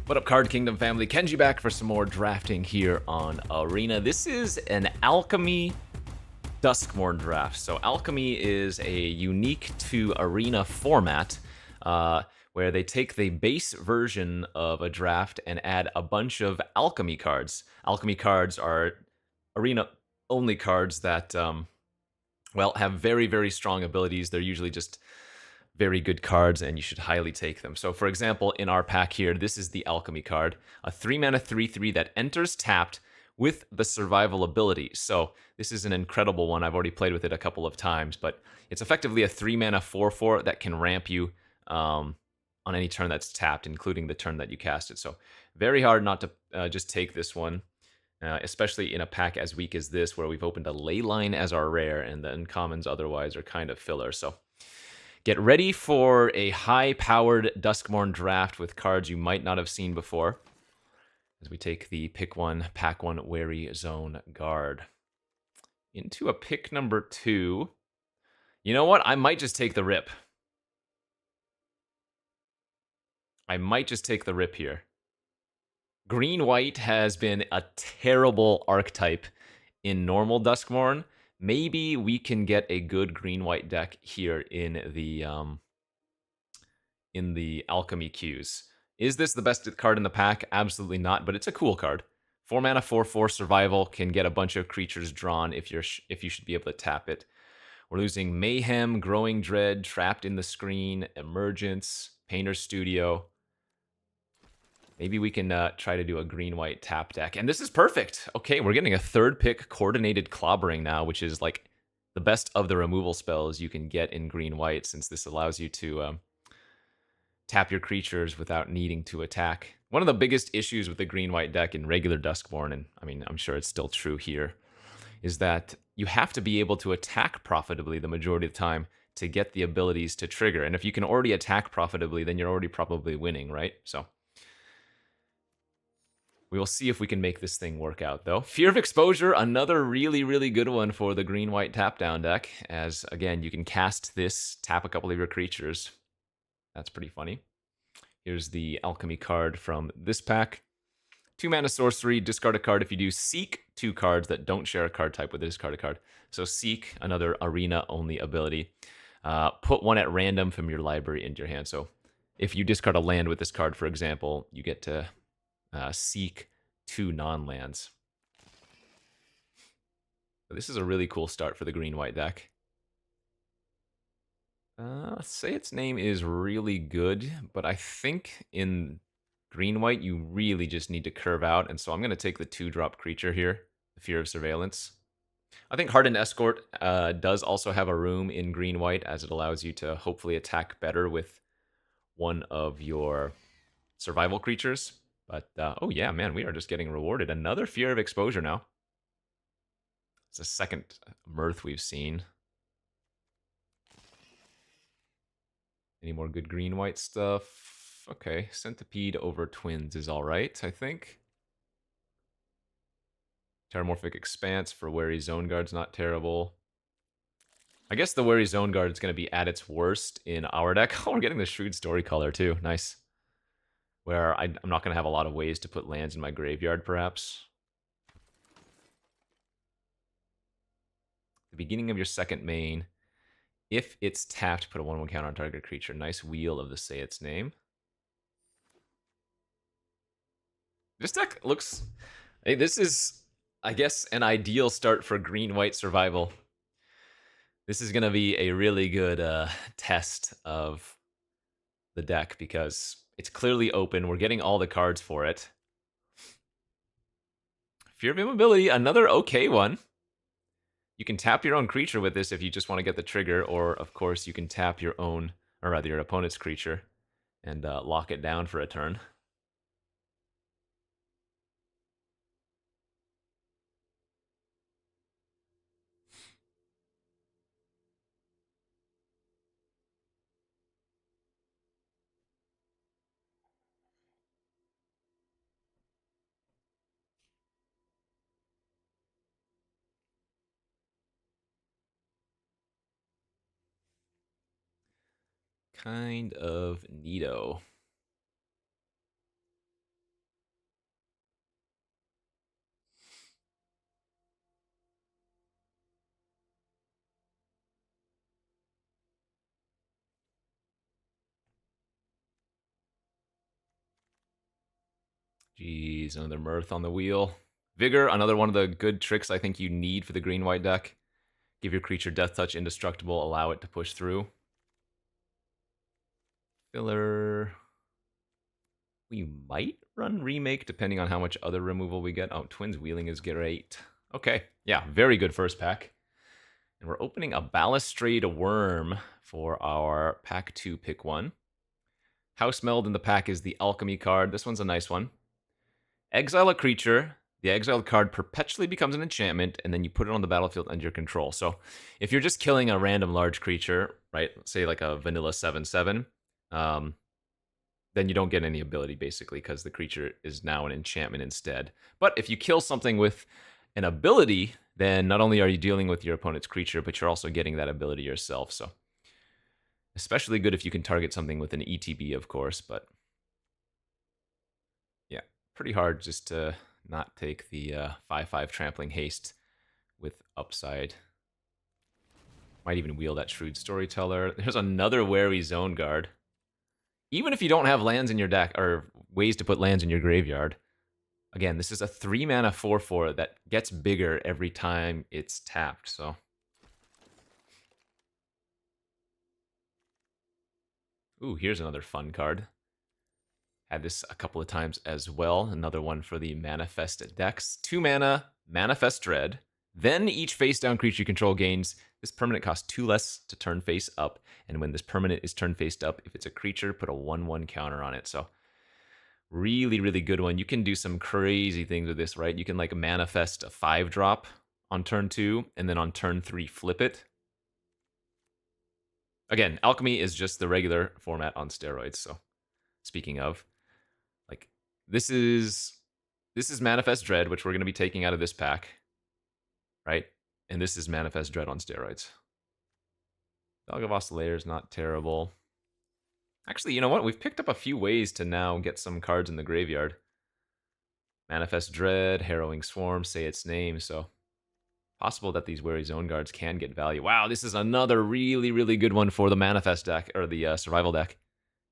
What up, Card Kingdom family? Kenji back for some more drafting here on Arena. This is an Alchemy Duskmourn draft. So Alchemy is a unique to Arena format where they take the base version of a draft and add a bunch of Alchemy cards. Alchemy cards are Arena-only cards that, well, have very, very strong abilities. They're usually just very good cards, and you should highly take them. So, for example, in our pack here, this is the Alchemy card, a 3-mana 3/3 that enters tapped with the survival ability. So, this is an incredible one. I've already played with it a couple of times, but it's effectively a 3-mana 4/4 that can ramp you on any turn that's tapped, including the turn that you cast it. So, very hard not to just take this one, especially in a pack as weak as this, where we've opened a Leyline as our rare, and the uncommons otherwise are kind of filler. So, get ready for a high-powered Duskmourn draft with cards you might not have seen before, as we take the pick one, pack one, Wary Zone Guard. Into a pick number 2. You know what? I might just take the rip. I might just take the rip here. Green-white has been a terrible archetype in normal Duskmourn. Maybe we can get a good green-white deck here in the Alchemy queues. Is this the best card in the pack? Absolutely not, but it's a cool card. 4-mana 4/4 survival, can get a bunch of creatures drawn if you should be able to tap it. We're losing Mayhem, Growing Dread, Trapped in the Screen, Emergence, Painter's Studio. Maybe we can try to do a green-white tap deck. And this is perfect. Okay, we're getting a 3rd pick Coordinated Clobbering now, which is like the best of the removal spells you can get in green-white, since this allows you to tap your creatures without needing to attack. One of the biggest issues with the green-white deck in regular Duskmourn, and I mean, I'm sure it's still true here, is that you have to be able to attack profitably the majority of the time to get the abilities to trigger. And if you can already attack profitably, then you're already probably winning, right? So we will see if we can make this thing work out, though. Fear of Exposure, another really, really good one for the green-white tap-down deck, as, again, you can cast this, tap a couple of your creatures. That's pretty funny. Here's the Alchemy card from this pack. 2-mana sorcery, discard a card if you do. Seek 2 cards that don't share a card type with a discard a card. So Seek, another Arena-only ability. Put one at random from your library into your hand. So if you discard a land with this card, for example, you get to seek 2 non-lands. This is a really cool start for the green-white deck. Let's say its name is really good, but I think in green-white you really just need to curve out, and so I'm going to take the 2-drop creature here, the Fear of Surveillance. I think Hardened Escort does also have a room in green-white, as it allows you to hopefully attack better with one of your survival creatures. But, oh yeah, man, we are just getting rewarded. Another Fear of Exposure now. It's the second Mirth we've seen. Any more good green-white stuff? Okay, Centipede over Twins is alright, I think. Terramorphic Expanse for Wary Zone Guard's not terrible. I guess the Wary Zone Guard is going to be at its worst in our deck. Oh, we're getting the Shrewd Storycaller too. Nice. Where I'm not going to have a lot of ways to put lands in my graveyard, perhaps. The beginning of your second main. If it's tapped, put a 1/1 counter on target creature. Nice wheel of the Say Its Name. This deck looks... Hey, this is, I guess, an ideal start for green-white survival. This is going to be a really good test of the deck, because it's clearly open. We're getting all the cards for it. Fear of Immobility, another okay one. You can tap your own creature with this if you just want to get the trigger, or, of course, you can tap your own, or rather your opponent's creature, and lock it down for a turn. Kind of neato. Jeez, another Mirth on the wheel. Vigor, another one of the good tricks I think you need for the green-white deck. Give your creature Death Touch indestructible, allow it to push through. Filler. We might run Remake depending on how much other removal we get. Oh, Twins Wheeling is great. Okay, yeah, very good first pack. And we're opening a Balustrade Worm for our pack 2 pick 1. House Meld in the pack is the Alchemy card. This one's a nice one. Exile a creature. The exiled card perpetually becomes an enchantment, and then you put it on the battlefield under your control. So if you're just killing a random large creature, right, say like a vanilla 7/7, then you don't get any ability, basically, because the creature is now an enchantment instead. But if you kill something with an ability, then not only are you dealing with your opponent's creature, but you're also getting that ability yourself. So especially good if you can target something with an ETB, of course, but yeah, pretty hard just to not take the 5/5 Trampling Haste with upside. Might even wheel that Shrewd Storyteller. There's another Wary Zone Guard. Even if you don't have lands in your deck, or ways to put lands in your graveyard, again, this is a 3-mana 4/4 that gets bigger every time it's tapped, so. Ooh, here's another fun card. Had this a couple of times as well. Another one for the Manifest decks. 2 mana, Manifest Dread. Then each face-down creature you control gains. This permanent costs 2 less to turn face up. And when this permanent is turned face up, if it's a creature, put a 1/1 counter on it. So really, really good one. You can do some crazy things with this, right? You can like manifest a 5-drop on turn 2, and then on turn 3, flip it. Again, Alchemy is just the regular format on steroids. So speaking of, like, this is Manifest Dread, which we're going to be taking out of this pack, right? And this is Manifest Dread on steroids. Dog of Oscillator is not terrible. Actually, you know what? We've picked up a few ways to now get some cards in the graveyard. Manifest Dread, Harrowing Swarm, say its name, so possible that these Wary Zone Guards can get value. Wow, this is another really, really good one for the Manifest deck, or the Survival deck.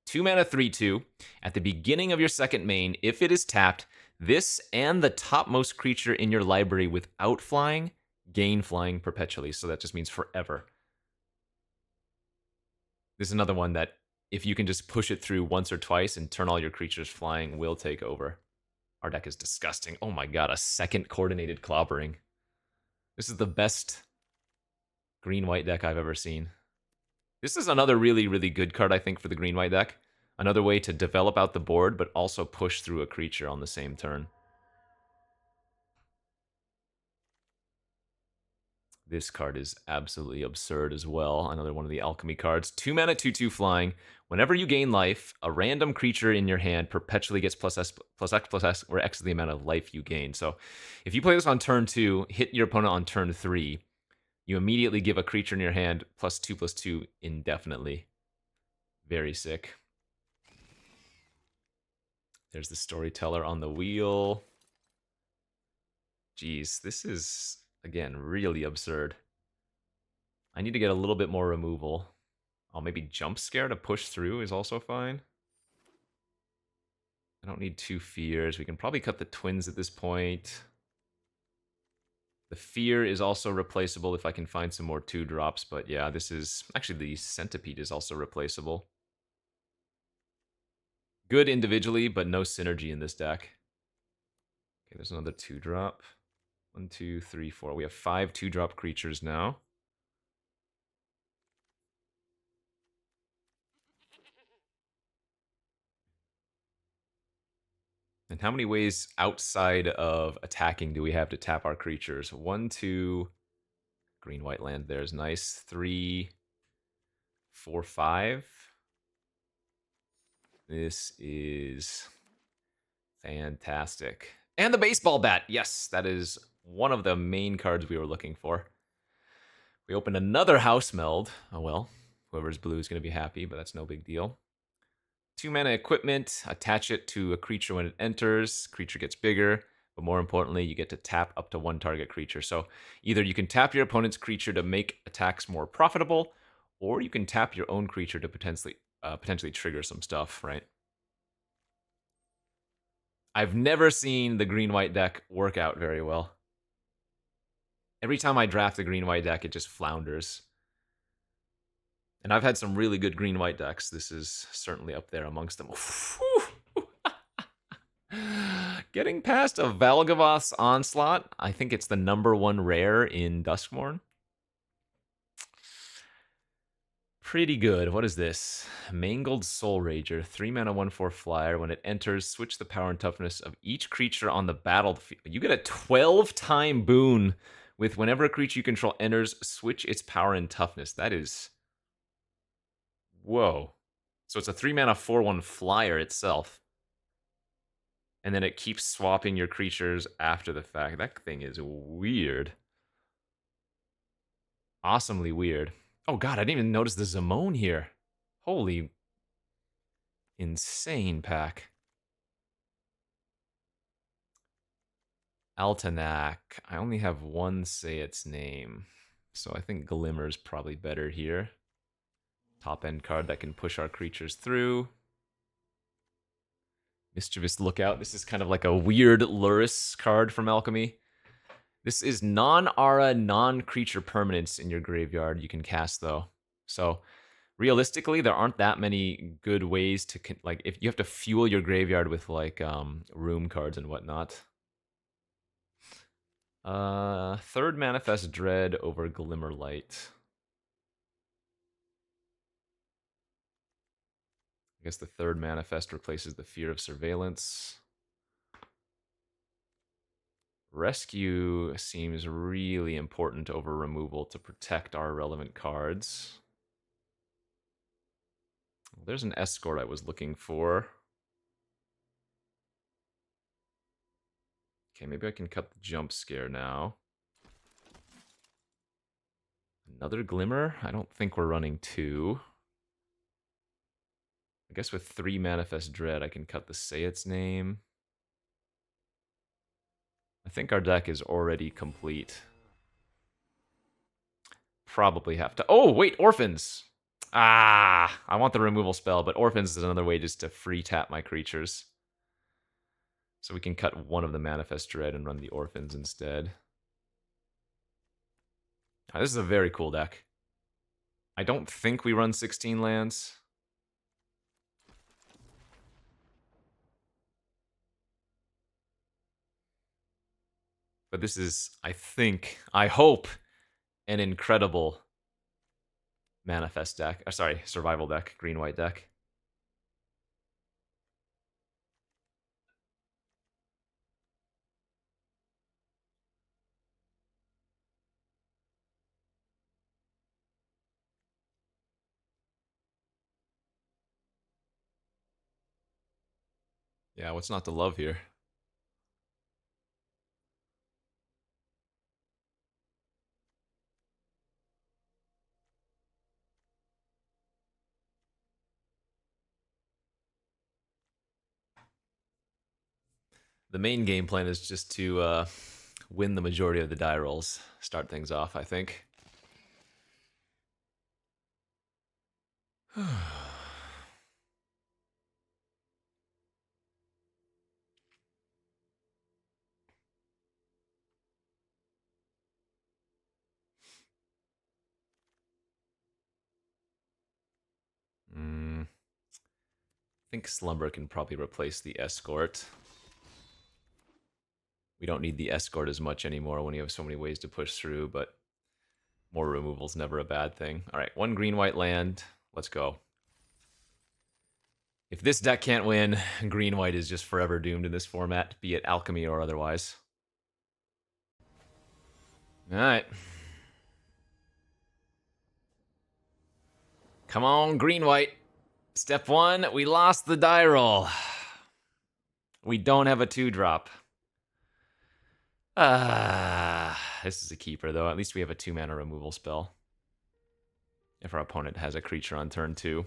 2 mana 3/2. At the beginning of your second main, if it is tapped, this and the topmost creature in your library without flying gain flying perpetually, so that just means forever. This is another one that if you can just push it through once or twice and turn all your creatures flying, will take over. Our deck is disgusting. Oh my god, a second Coordinated Clobbering. This is the best green-white deck I've ever seen. This is another really, really good card, I think, for the green-white deck. Another way to develop out the board, but also push through a creature on the same turn. This card is absolutely absurd as well. Another one of the Alchemy cards. 2 mana 2/2 flying. Whenever you gain life, a random creature in your hand perpetually gets +X+S, where X is the amount of life you gain. So if you play this on turn 2, hit your opponent on turn 3, you immediately give a creature in your hand +2/+2 indefinitely. Very sick. There's the Storyteller on the wheel. Jeez, this is, again, really absurd. I need to get a little bit more removal. Oh, maybe Jump Scare to push through is also fine. I don't need 2 fears. We can probably cut the twins at this point. The fear is also replaceable if I can find some more 2-drops, but yeah, this is... Actually, the Centipede is also replaceable. Good individually, but no synergy in this deck. Okay, there's another 2-drop. 1, 2, 3, 4. We have 5 2-drop creatures now. And how many ways outside of attacking do we have to tap our creatures? 1, 2... Green-white land there is nice. 3, 4, 5. This is fantastic. And the baseball bat. Yes, that is one of the main cards we were looking for. We opened another House Meld. Oh well, whoever's blue is going to be happy, but that's no big deal. 2 mana equipment, attach it to a creature when it enters. Creature gets bigger, but more importantly, you get to tap up to 1 target creature. So either you can tap your opponent's creature to make attacks more profitable, or you can tap your own creature to potentially trigger some stuff, right? I've never seen the green-white deck work out very well. Every time I draft the green-white deck, it just flounders. And I've had some really good green-white decks. This is certainly up there amongst them. Getting past a Valgavoth's Onslaught. I think it's the #1 rare in Duskmourn. Pretty good. What is this? Mangled Soul Rager. 3 mana, 1/4 flyer. When it enters, switch the power and toughness of each creature on the battlefield. You get a 12-time boon with whenever a creature you control enters, switch its power and toughness. That is... Whoa. So it's a 3 mana, 4/1 flyer itself. And then it keeps swapping your creatures after the fact. That thing is weird. Awesomely weird. Oh god, I didn't even notice the Zamone here. Holy... insane pack. Altanak. I only have one say its name. So I think Glimmer's probably better here. Top end card that can push our creatures through. Mischievous Lookout. This is kind of like a weird Luris card from Alchemy. This is non-aura, non-creature permanents in your graveyard you can cast, though. So, realistically, there aren't that many good ways to... like, if you have to fuel your graveyard with, like, room cards and whatnot. Third Manifest Dread over Glimmerlight. I guess the third Manifest replaces the Fear of Surveillance. Rescue seems really important over removal to protect our relevant cards. There's an Escort I was looking for. Okay, maybe I can cut the Jump Scare now. Another Glimmer? I don't think we're running 2. I guess with 3 Manifest Dread, I can cut the Say Its Name. I think our deck is already complete. Probably have to... Oh, wait, Orphans! Ah, I want the removal spell, but Orphans is another way just to free tap my creatures. So we can cut one of the Manifest Dread and run the Orphans instead. This is a very cool deck. I don't think we run 16 lands. But this is, I think, I hope, an incredible Manifest deck. Sorry, Survival deck, green-white deck. Yeah, what's not to love here? The main game plan is just to win the majority of the die rolls. Start things off, I think. I think Slumber can probably replace the Escort. We don't need the Escort as much anymore when you have so many ways to push through, but more removal's never a bad thing. Alright, 1 green-white land. Let's go. If this deck can't win, green-white is just forever doomed in this format, be it Alchemy or otherwise. Alright. Come on, green-white. Step 1, we lost the die roll. We don't have a 2-drop. This is a keeper, though. At least we have a 2-mana removal spell. If our opponent has a creature on turn 2.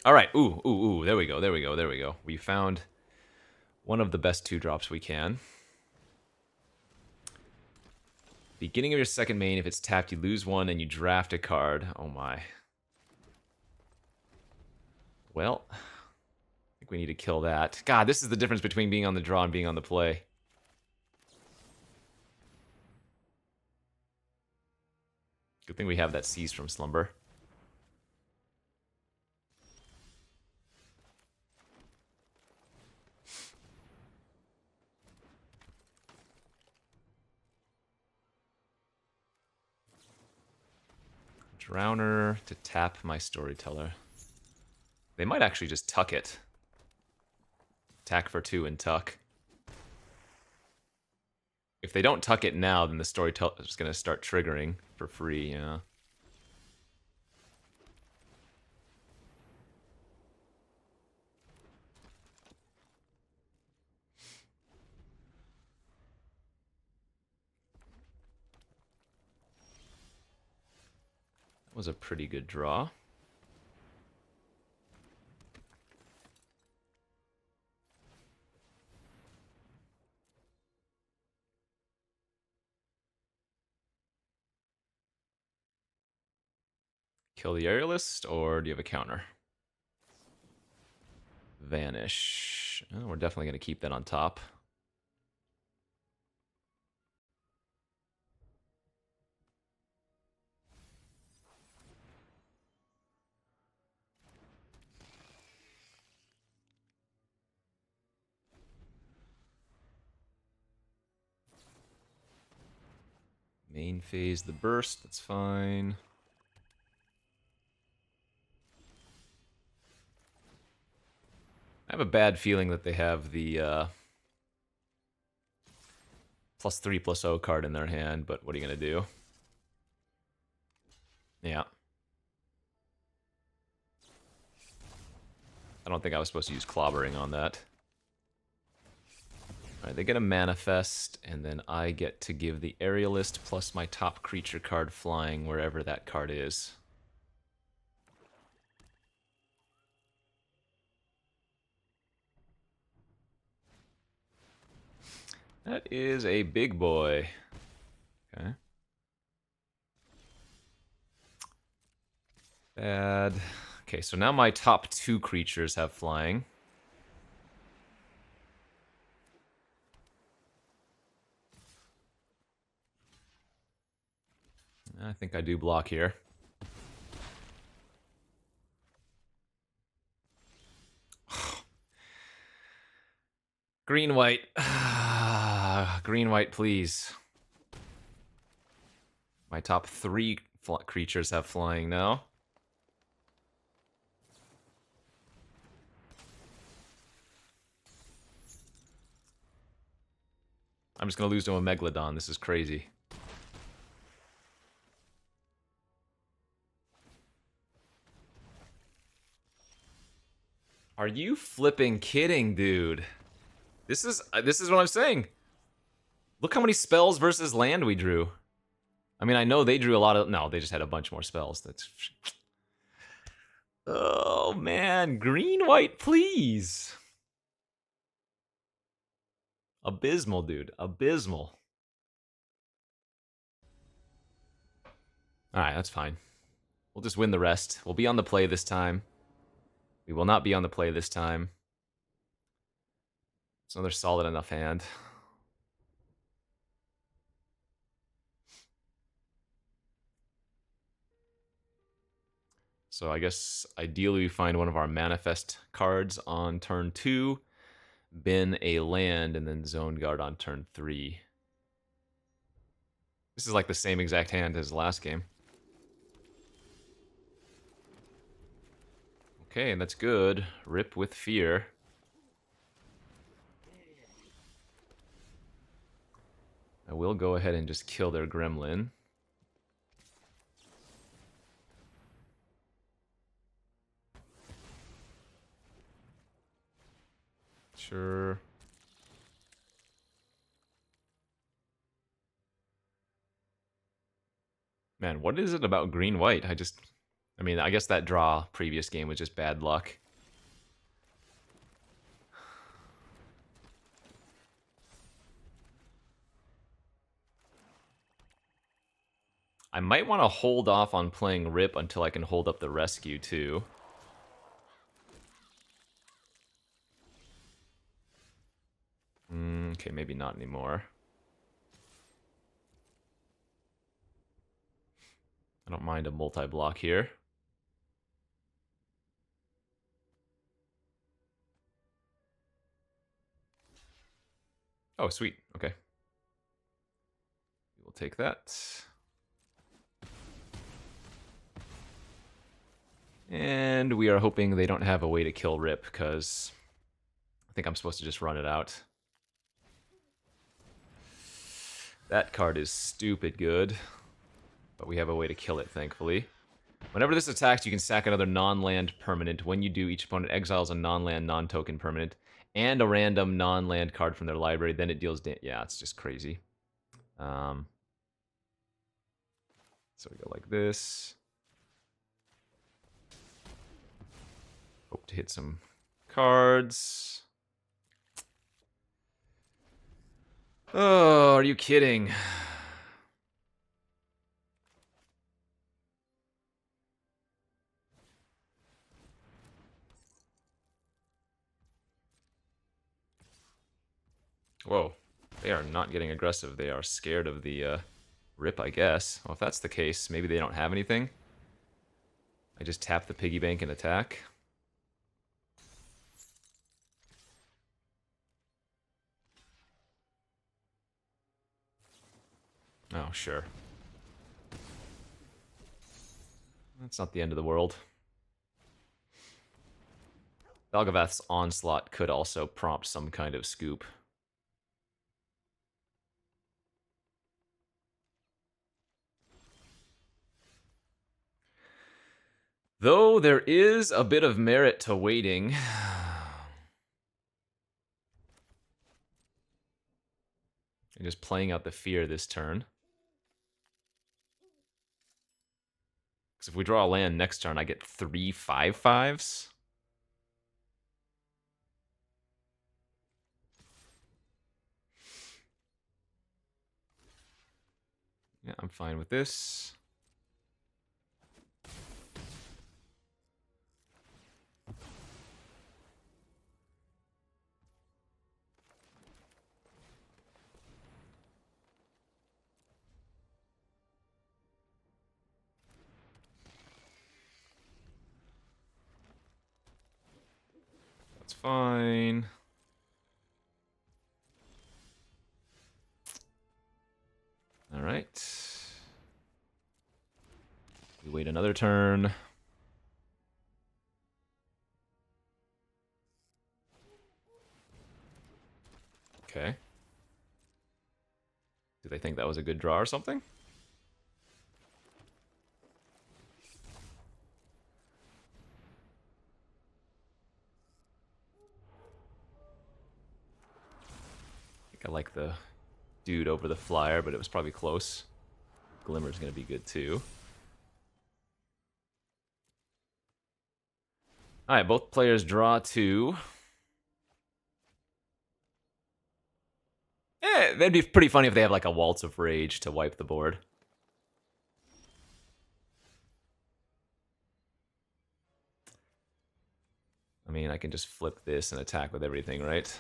Alright, ooh, there we go. We found one of the best 2-drops we can. Beginning of your second main, if it's tapped, you lose one and you draft a card. Oh my. Well, I think we need to kill that. God, this is the difference between being on the draw and being on the play. Good thing we have that Seize from Slumber. Drowner to tap my Storyteller. They might actually just tuck it. Attack for 2 and tuck. If they don't tuck it now, then the Storyteller is going to start triggering for free, yeah. That was a pretty good draw. Kill the Aerialist, or do you have a counter? Vanish. Oh, we're definitely going to keep that on top. Main phase the burst, that's fine. I have a bad feeling that they have the +3/+0 card in their hand, but what are you going to do? Yeah. I don't think I was supposed to use clobbering on that. Alright, they get a manifest, and then I get to give the Aerialist plus my top creature card flying wherever that card is. That is a big boy. Okay. Bad. Okay, so now my top 2 creatures have flying. I think I do block here. Green, white. Green, white, please. My top 3 creatures have flying now. I'm just going to lose to a Megalodon. This is crazy. Are you flipping kidding, dude? This is what I'm saying. Look how many spells versus land we drew. I mean, I know they drew a lot of... No, they just had a bunch more spells. That's... Oh, man. Green, white, please. Abysmal, dude. Abysmal. Alright, that's fine. We'll just win the rest. We'll be on the play this time. We will not be on the play this time. It's another solid enough hand. So I guess ideally we find one of our manifest cards on turn 2, bin a land, and then zone guard on turn 3. This is like the same exact hand as last game. Okay, and that's good. Rip with fear. I will go ahead and just kill their gremlin. Sure. Man, what is it about green-white? I mean, I guess that draw previous game was just bad luck. I might want to hold off on playing Rip until I can hold up the rescue, too. Okay, maybe not anymore. I don't mind a multi-block here. Oh, sweet. Okay. We'll take that. And we are hoping they don't have a way to kill Rip, because I think I'm supposed to just run it out. That card is stupid good, but we have a way to kill it, thankfully. Whenever this attacks, you can sack another non-land permanent. When you do, each opponent exiles a non-land, non-token permanent, and a random non-land card from their library. Then it deals yeah, it's just crazy. So we go like this. Hope to hit some cards. Oh, are you kidding? Whoa, they are not getting aggressive. They are scared of the Rip, I guess. Well, if that's the case, maybe they don't have anything. I just tap the piggy bank and attack. Oh, sure. That's not the end of the world. Valgavath's Onslaught could also prompt some kind of scoop. Though there is a bit of merit to waiting. And just playing out the fear this turn. Because if we draw a land next turn, I get 3 5/5s. Yeah, I'm fine with this. That's fine. All right. We wait another turn. Okay. Do they think that was a good draw or something? I think I like the dude over the flyer, but it was probably close. Glimmer's gonna be good too. Alright, both players draw 2. That'd be pretty funny if they have like a Waltz of Rage to wipe the board. I mean, I can just flip this and attack with everything, right?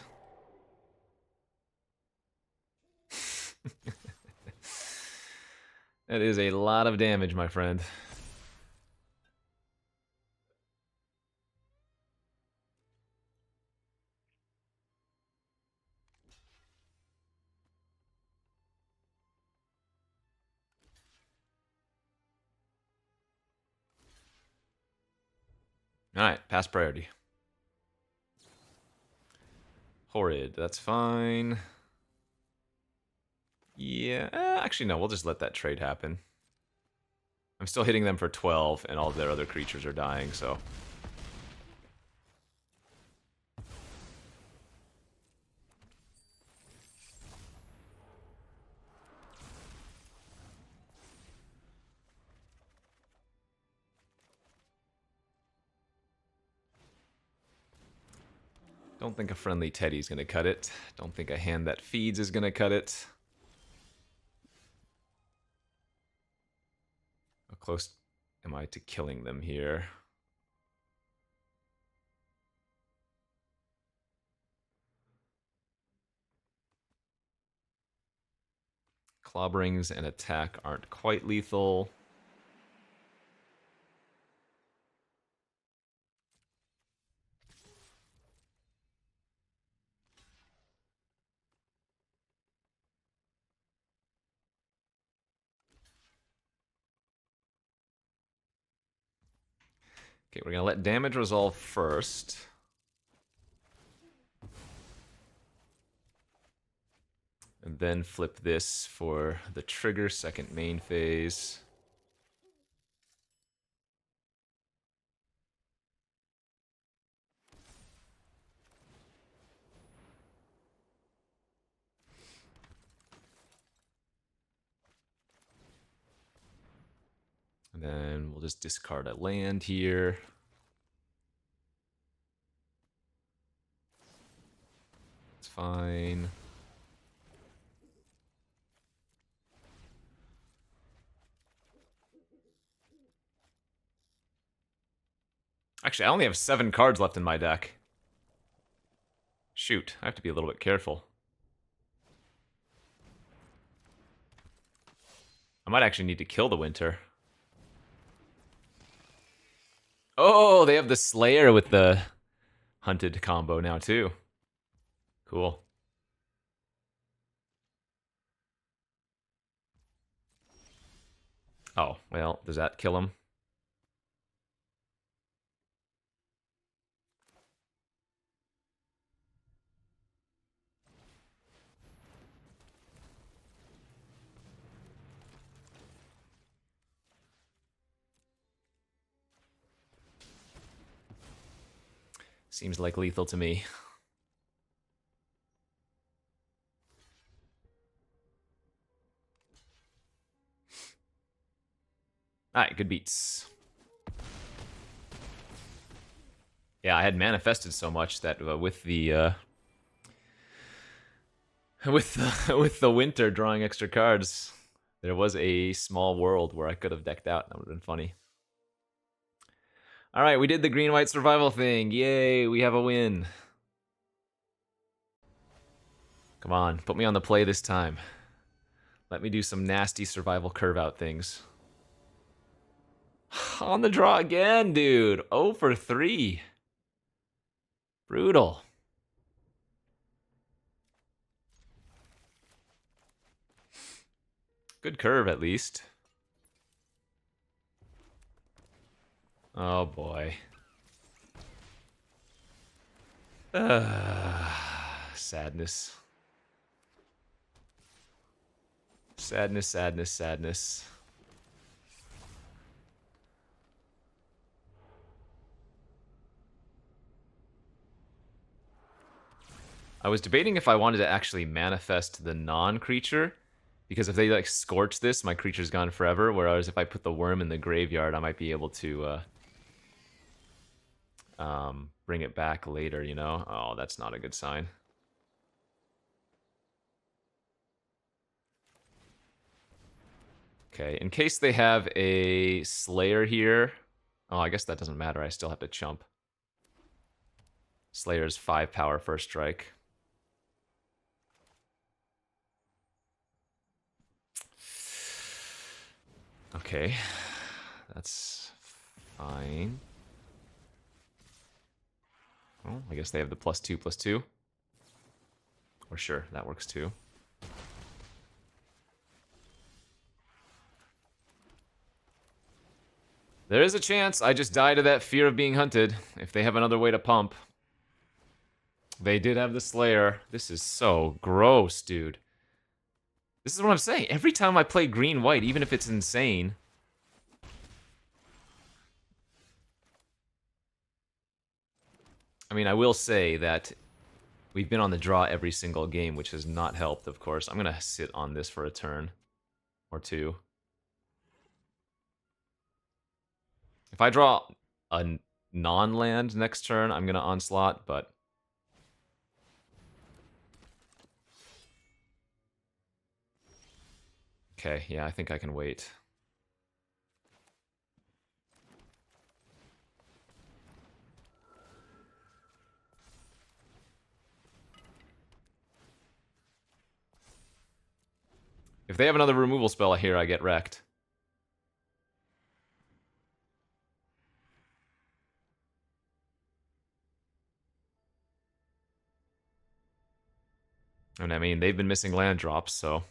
That is a lot of damage, my friend. Alright, pass priority. Horrid, that's fine. Yeah, actually no, we'll just let that trade happen. I'm still hitting them for 12, and all of their other creatures are dying, so... Don't think a friendly Teddy's gonna cut it. Don't think a hand that feeds is gonna cut it. close am I to killing them here? Clobberings and attack aren't quite lethal. Okay, we're gonna let damage resolve first. And then flip this for the trigger, second main phase. And then we'll just discard a land here. It's fine. Actually, I only have 7 cards left in my deck. Shoot, I have to be a little bit careful. I might actually need to kill the winter. Oh, they have the Slayer with the hunted combo now too. Cool. Oh, well, does that kill him? Seems like lethal to me. Alright, good beats. Yeah, I had manifested so much that with the with the winter drawing extra cards, there was a small world where I could have decked out. That would have been funny. All right, we did the green-white survival thing. Yay, we have a win. Come on, put me on the play this time. Let me do some nasty survival curve-out things. On the draw again, dude. 0 for 3. Brutal. Good curve, at least. Oh, boy. Sadness. Sadness, sadness, sadness. I was debating if I wanted to actually manifest the non-creature, because if they like scorch this, my creature's gone forever, whereas if I put the worm in the graveyard, I might be able to bring it back later, you know? Oh, that's not a good sign. Okay, in case they have a Slayer here. Oh, I guess that doesn't matter. I still have to chump. Slayer's 5 power first strike. Okay, that's fine. Well, I guess they have the +2/+2. Or sure, that works too. There is a chance I just die to that fear of being hunted if they have another way to pump. They did have the Slayer. This is so gross, dude. This is what I'm saying. Every time I play green-white, even if it's insane. I mean, I will say that we've been on the draw every single game, which has not helped, of course. I'm going to sit on this for a turn or two. If I draw a non-land next turn, I'm going to onslaught, but... Okay, yeah, I think I can wait. If they have another removal spell here, I get wrecked. And I mean, they've been missing land drops, so...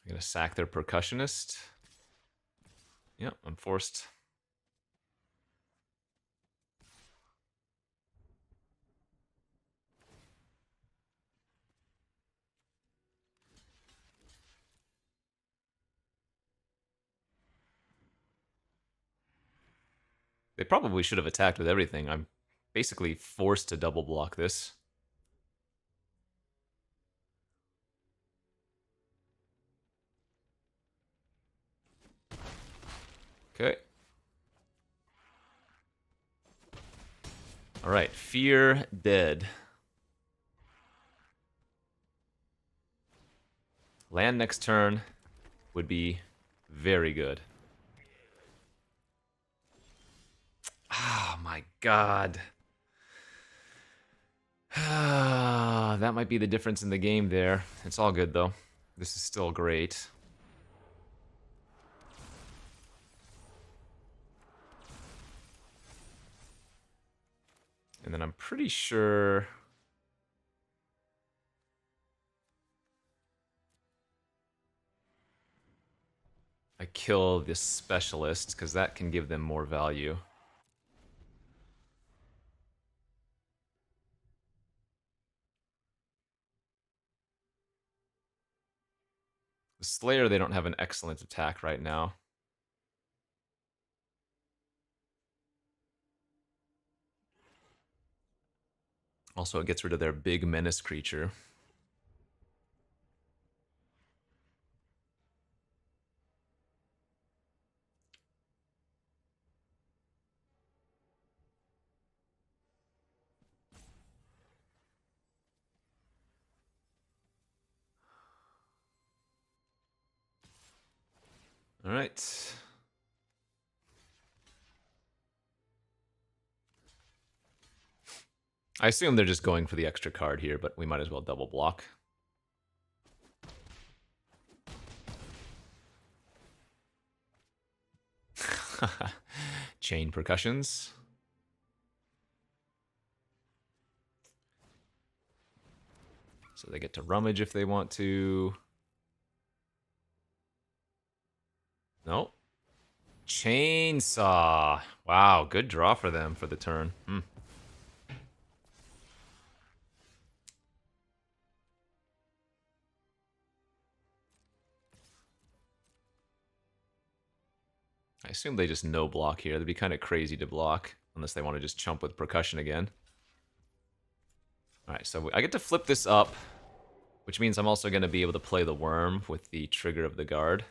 I'm gonna sack their percussionist. Yep, I'm forced. They probably should have attacked with everything. I'm basically forced to double block this. Okay. Alright, Fear dead. Land next turn would be very good. Oh my god. That might be the difference in the game there. It's all good though. This is still great. And then I'm pretty sure... I kill this specialist, because that can give them more value. The Slayer, they don't have an excellent attack right now. Also, it gets rid of their big menace creature. All right. I assume they're just going for the extra card here, but we might as well double block. Chain percussions. So they get to rummage if they want to. Nope. Chainsaw. Wow, good draw for them for the turn. I assume they just no block here. That'd be kind of crazy to block, unless they want to just chump with percussion again. Alright, so I get to flip this up, which means I'm also going to be able to play the worm with the trigger of the guard.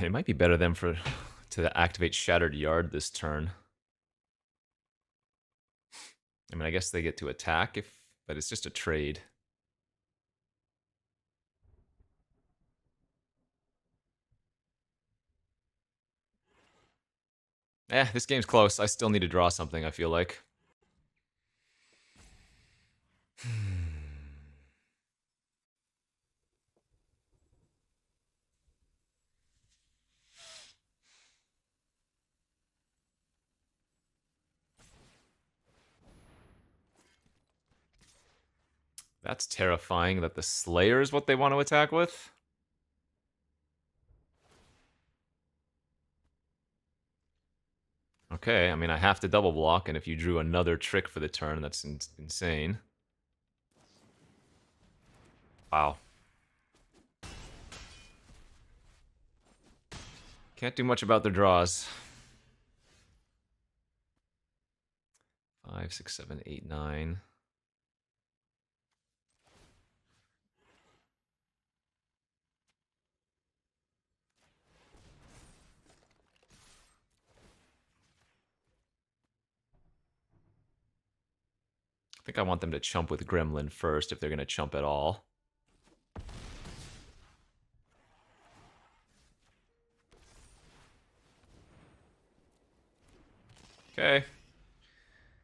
It might be better than to activate Shattered Yard this turn. I mean, I guess they get to attack, but it's just a trade. This game's close. I still need to draw something, I feel like. That's terrifying that the Slayer is what they want to attack with. Okay, I mean, I have to double block, and if you drew another trick for the turn, that's insane. Wow. Can't do much about their draws. 5, 6, 7, 8, 9. I think I want them to chump with Gremlin first, if they're going to chump at all. Okay.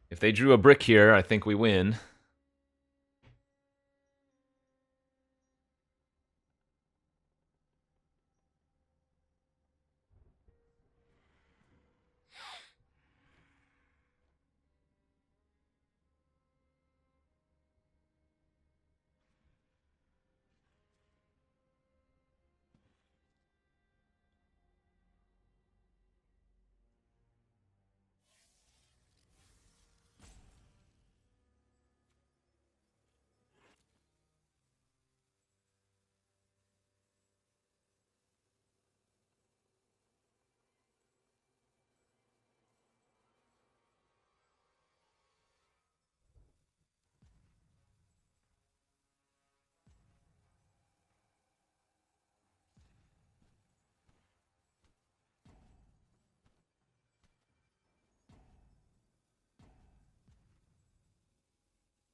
If they drew a brick here, I think we win.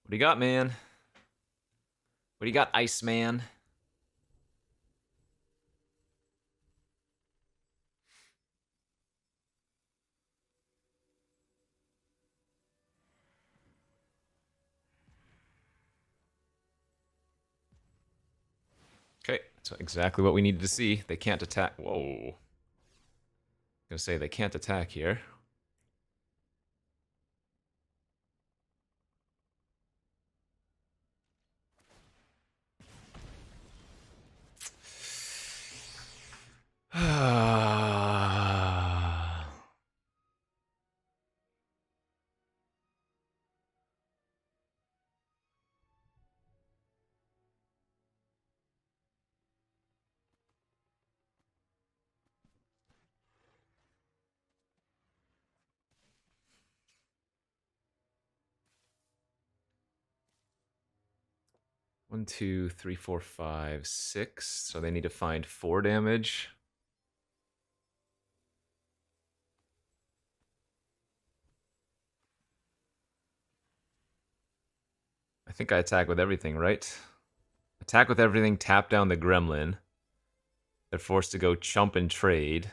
What do you got, man? What do you got, Iceman? Okay, that's exactly what we needed to see. They can't attack. Whoa. Gonna say they can't attack here. One, two, three, four, five, 6. So they need to find 4 damage. I think I attack with everything, right? Attack with everything, tap down the gremlin. They're forced to go chump and trade.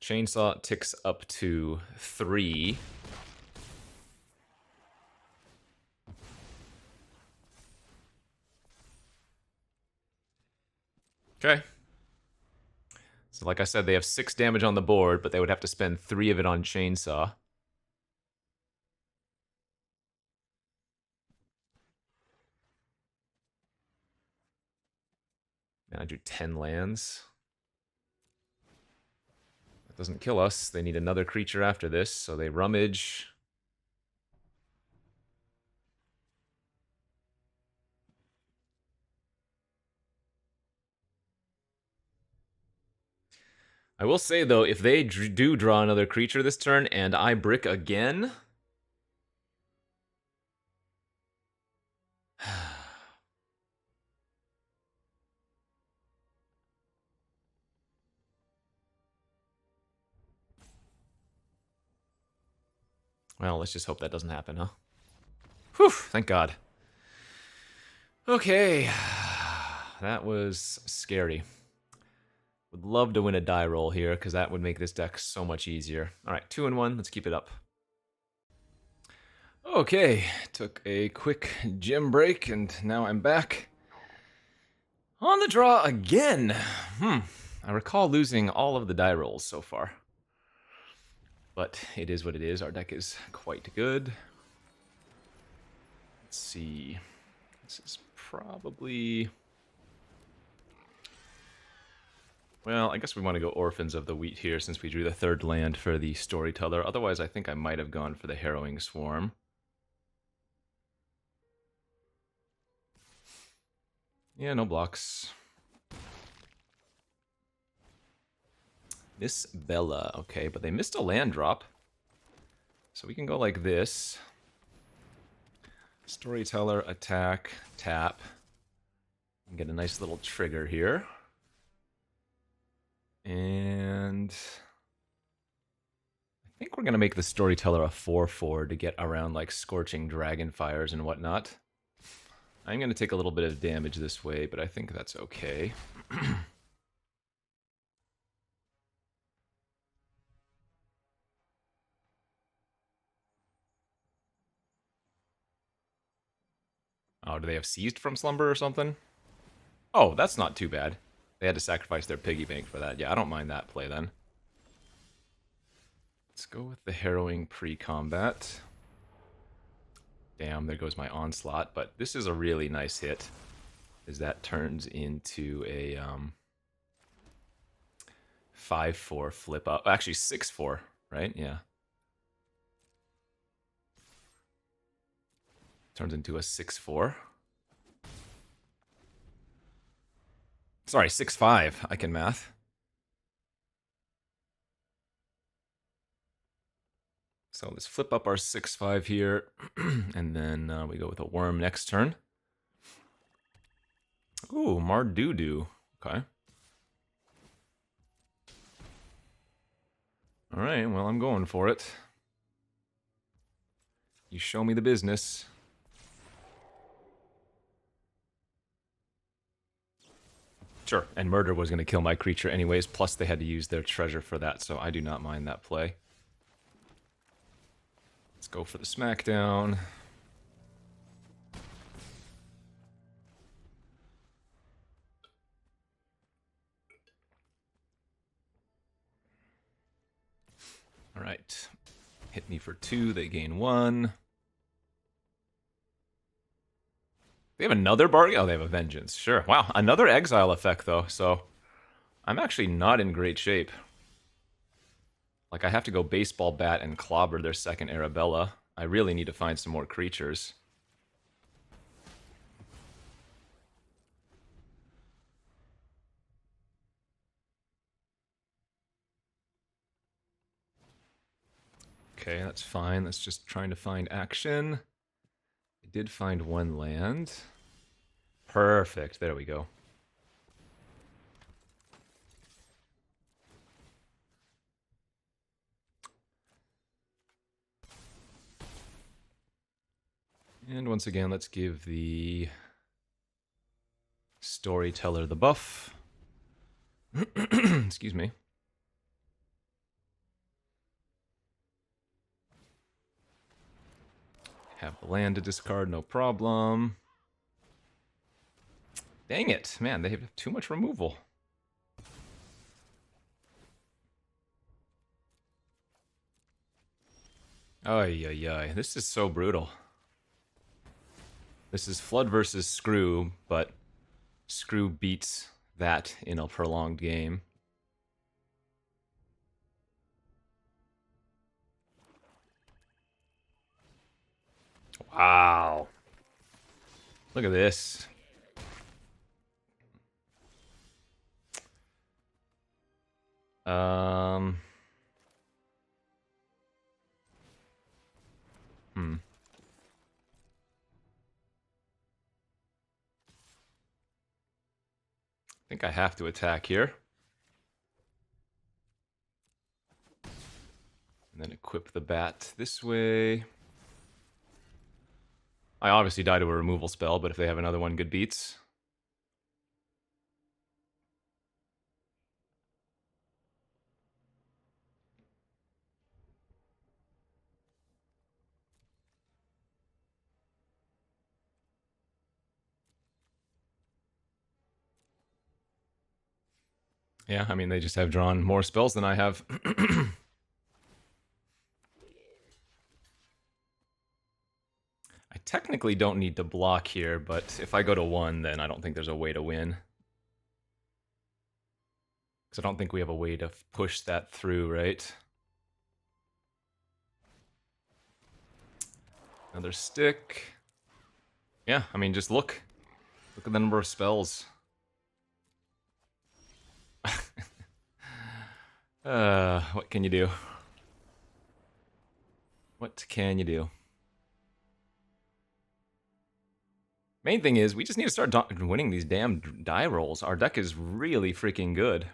Chainsaw ticks up to 3. Okay. So like I said, they have 6 damage on the board, but they would have to spend 3 of it on Chainsaw. And I drew 10 lands. That doesn't kill us. They need another creature after this, so they rummage. I will say, though, if they do draw another creature this turn and I brick again... Well, let's just hope that doesn't happen, huh? Whew, thank God. Okay. That was scary. Would love to win a die roll here, because that would make this deck so much easier. Alright, 2 and 1. Let's keep it up. Okay, took a quick gym break, and now I'm back. On the draw again! I recall losing all of the die rolls so far. But it is what it is. Our deck is quite good. Let's see. This is probably... Well, I guess we want to go Orphans of the Wheat here since we drew the third land for the Storyteller. Otherwise, I think I might have gone for the Harrowing Swarm. Yeah, no blocks. Miss Bella. Okay, but they missed a land drop. So we can go like this. Storyteller, attack, tap. And get a nice little trigger here. And I think we're going to make the Storyteller a 4/4 to get around like Scorching Dragonfires and whatnot. I'm going to take a little bit of damage this way, but I think that's okay. Oh, do they have Seized from Slumber or something? Oh, that's not too bad. They had to sacrifice their piggy bank for that. Yeah, I don't mind that play then. Let's go with the Harrowing pre-combat. Damn, there goes my Onslaught. But this is a really nice hit, as that turns into a 5/4 flip up. Actually, 6/4, right? Yeah. Turns into a 6/4. Sorry, 6/5. I can math. So let's flip up our 6/5 here, and then we go with a worm next turn. Ooh, Mardudu. Okay. All right, well, I'm going for it. You show me the business. Sure, and murder was going to kill my creature anyways, plus they had to use their treasure for that, so I do not mind that play. Let's go for the smackdown. All right. Hit me for 2, they gain 1. They have another bargain? Oh, they have a Vengeance. Sure. Wow, another exile effect, though, so I'm actually not in great shape. Like, I have to go Baseball Bat and clobber their second Arabella. I really need to find some more creatures. Okay, that's fine. That's just trying to find action. I did find 1 land. Perfect. There we go. And once again, let's give the Storyteller the buff. Excuse me. Have the land to discard, no problem. Dang it, man, they have too much removal. Ay, ay, ay. This is so brutal. This is Flood versus Screw, but Screw beats that in a prolonged game. Wow. Look at this. I think I have to attack here. And then equip the bat this way. I obviously die to a removal spell, but if they have another one, good beats. Yeah, I mean, they just have drawn more spells than I have. I technically don't need to block here, but if I go to 1, then I don't think there's a way to win. Because I don't think we have a way to push that through, right? Another stick. Yeah, I mean, just look. Look at the number of spells. What can you do? What can you do? Main thing is, we just need to start winning these damn die rolls. Our deck is really freaking good.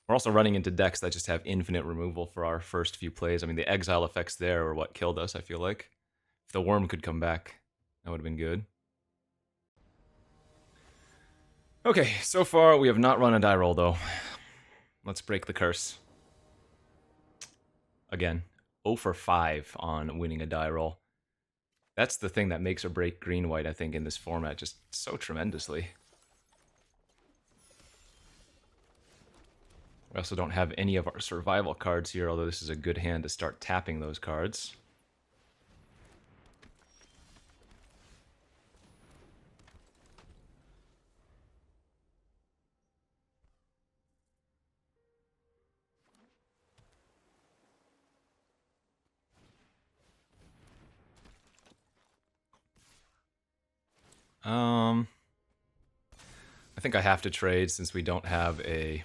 We're also running into decks that just have infinite removal for our first few plays. I mean, the exile effects there are what killed us, I feel like. If the worm could come back, that would have been good. Okay, so far we have not run a die roll, though. Let's break the curse. Again, 0 for 5 on winning a die roll. That's the thing that makes or break green-white, I think, in this format, just so tremendously. We also don't have any of our survival cards here, although this is a good hand to start tapping those cards. I think I have to trade since we don't have a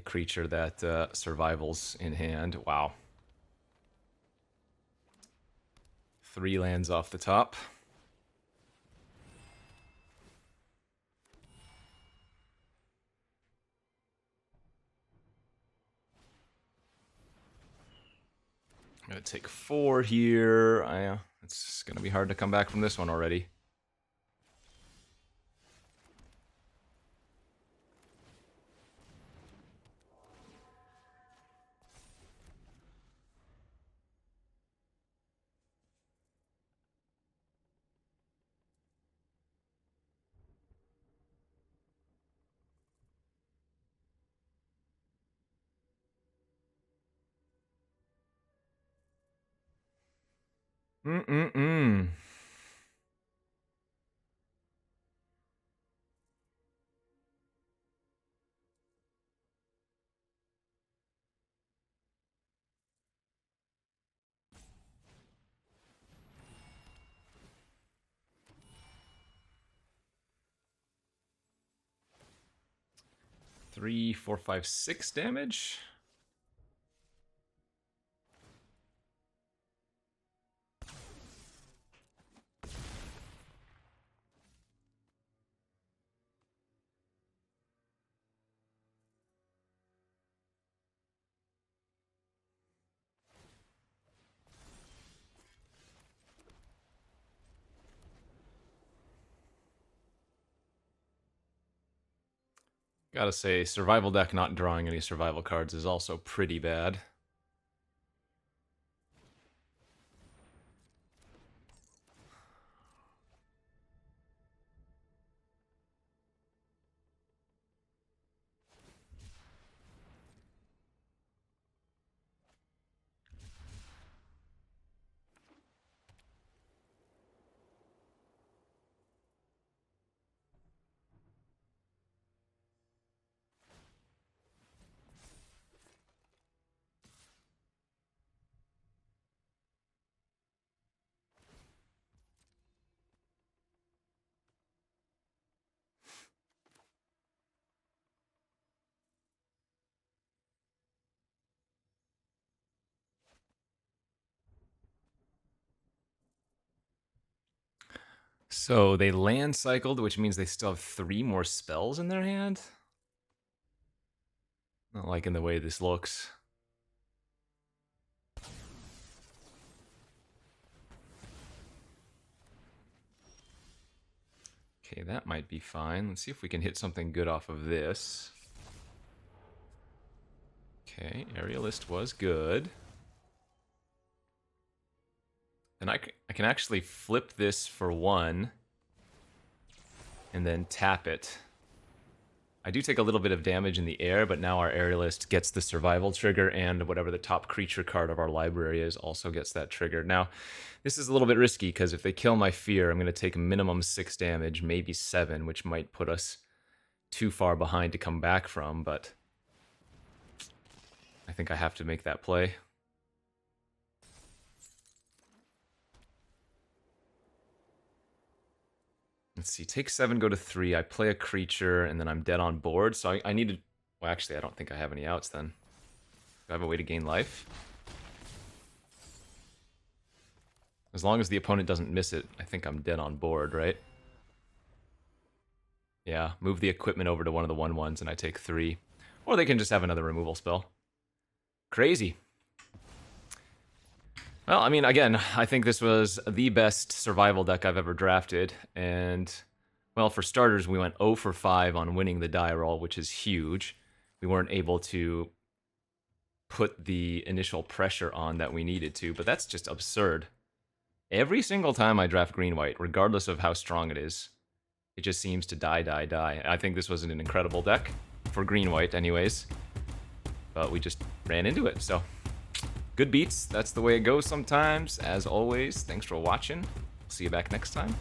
creature that survivals in hand. Wow. 3 lands off the top. I'm gonna take 4 here. It's gonna be hard to come back from this one already. Mm-mm-mm. Three, 4, 5, 6 damage. Gotta say, survival deck not drawing any survival cards is also pretty bad. So they land cycled, which means they still have 3 more spells in their hand? Not liking the way this looks. Okay, that might be fine. Let's see if we can hit something good off of this. Okay, Aerialist was good. And I can actually flip this for 1 and then tap it. I do take a little bit of damage in the air, but now our aerialist gets the survival trigger, and whatever the top creature card of our library is also gets that trigger. Now, this is a little bit risky, because if they kill my fear, I'm going to take minimum 6 damage, maybe 7, which might put us too far behind to come back from, but I think I have to make that play. Let's see, take 7, go to 3. I play a creature, and then I'm dead on board. So I need to... Well, actually, I don't think I have any outs then. Do I have a way to gain life? As long as the opponent doesn't miss it, I think I'm dead on board, right? Yeah, move the equipment over to one of the 1/1s, and I take 3. Or they can just have another removal spell. Crazy. Well, I mean, again, I think this was the best survival deck I've ever drafted, and, well, for starters, we went 0 for 5 on winning the die roll, which is huge. We weren't able to put the initial pressure on that we needed to, but that's just absurd. Every single time I draft green-white, regardless of how strong it is, it just seems to die, die, die. I think this was an incredible deck, for green-white anyways, but we just ran into it, so... Good beats, that's the way it goes sometimes. As always, thanks for watching. See you back next time.